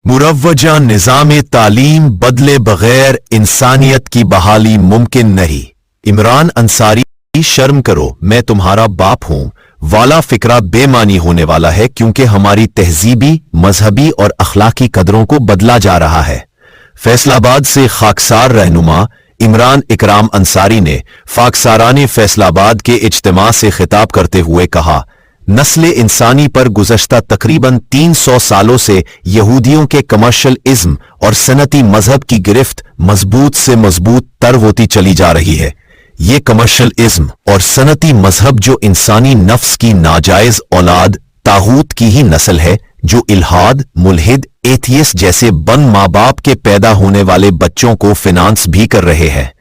मुरव्वजा निज़ाम तालीम बदले बगैर इंसानियत की बहाली मुमकिन नहीं। इमरान अंसारी, शर्म करो, मैं तुम्हारा बाप हूं वाला फिक्रा बेमानी होने वाला है, क्योंकि हमारी तहजीबी, मजहबी और अखलाकी कदरों को बदला जा रहा है। फैसलाबाद से खाकसार रहनुमा इमरान इकराम अंसारी ने खाकसाराने फैसलाबाद के इज्तिमा से खिताब करते हुए कहा, नस्ल इंसानी पर गुज़श्ता तकरीबन 300 सालों से यहूदियों के कमर्शियल इज्म और सनती मजहब की गिरफ्त मजबूत से मजबूत तर होती चली जा रही है। ये कमर्शियल इज्म और सनती मजहब जो इंसानी नफ्स की नाजायज औलाद तागूत की ही नस्ल है, जो इल्हाद, मुल्हिद, एथियस जैसे बन माँ बाप के पैदा होने वाले बच्चों को फिनांस भी कर रहे हैं।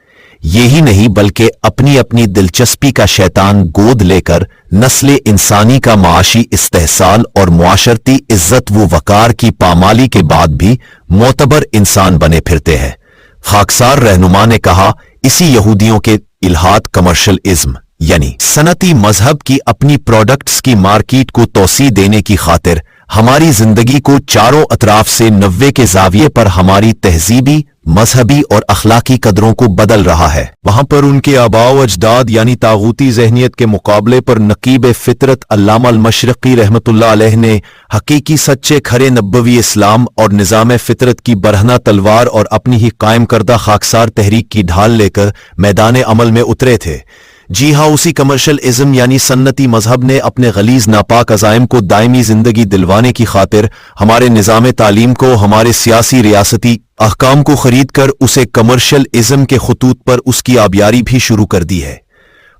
यही नहीं बल्कि अपनी अपनी दिलचस्पी का शैतान गोद लेकर नस्ल इंसानी का माशी इस्तेहसाल और मुआशरती इज्जत व वकार की पामाली के बाद भी मोतबर इंसान बने फिरते हैं। खाकसार रहनुमा ने कहा, इसी यहूदियों के इल्हाद कमर्शियल इज्म यानी सनती मजहब की अपनी प्रोडक्ट्स की मार्केट को तोसी देने की खातिर हमारी जिंदगी को चारों अतराफ से 90 के जाविये पर हमारी तहजीबी, मजहबी और अखलाकी कदरों को बदल रहा है। वहां पर उनके आबाओ अजदाद यानी तागूती जहनियत के मुकाबले पर नकीब फितरत अल्लामा अल-मशरिकी रहमतुल्लाह अलैह ने हकीकी सच्चे खरे नब्बवी इस्लाम और निज़ाम फितरत की बरहना तलवार और अपनी ही कायम करदा खाकसार तहरीक की ढाल लेकर मैदान अमल में उतरे थे। जी हाँ, उसी कमर्शियल इज्म यानी सन्नती मजहब ने अपने गलीज नापाक अज़ाइम को दायमी जिंदगी दिलवाने की खातिर हमारे निज़ाम तालीम को, हमारे सियासी रियासती अहकाम को खरीद कर उसे कमर्शियल इज्म के खतूत पर उसकी आबियारी भी शुरू कर दी है।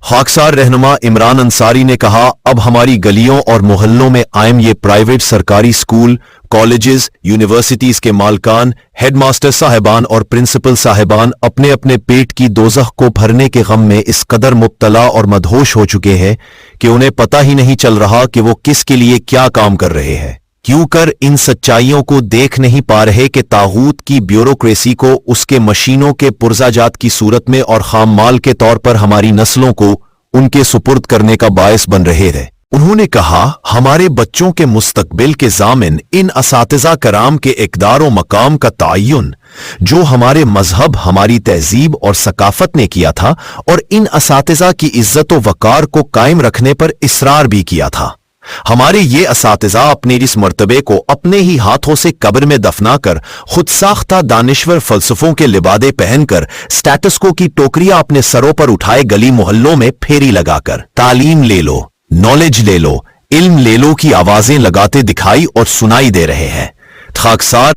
खाकसार रहनुमा इमरान अंसारी ने कहा, अब हमारी गलियों और मोहल्लों में आयम ये प्राइवेट सरकारी स्कूल, कॉलेजेस, यूनिवर्सिटीज के मालकान, हेडमास्टर साहिबान और प्रिंसिपल साहिबान अपने अपने पेट की दोज़ख को भरने के गम में इस कदर मुब्तला और मदहोश हो चुके हैं कि उन्हें पता ही नहीं चल रहा कि वो किसके लिए क्या काम कर रहे हैं। क्यों कर इन सच्चाइयों को देख नहीं पा रहे कि तागूत की ब्यूरोक्रेसी को उसके मशीनों के पुर्जाजात की सूरत में और खाम माल के तौर पर हमारी नस्लों को उनके सुपुर्द करने का बायस बन रहे हैं। उन्होंने कहा, हमारे बच्चों के मुस्तकबिल के जामिन इन असातिज़ा कराम के इक़दार व मकाम का तयन जो हमारे मजहब, हमारी तहजीब और सकाफत ने किया था, और इन असातिज़ा की इज्जत व वकार को कायम रखने पर इसरार भी किया था। हमारे ये असातिज़ा अपने इस मर्तबे को अपने ही हाथों से कब्र में दफना कर खुद साख्ता दानिश्वर फलसफों के लिबादे पहनकर स्टेटस को की टोकरियां अपने सरों पर उठाए गली मोहल्लों में फेरी लगाकर तालीम ले लो, नॉलेज ले लो, इल्म ले लो की आवाजें लगाते दिखाई और सुनाई दे रहे हैं। खाकसार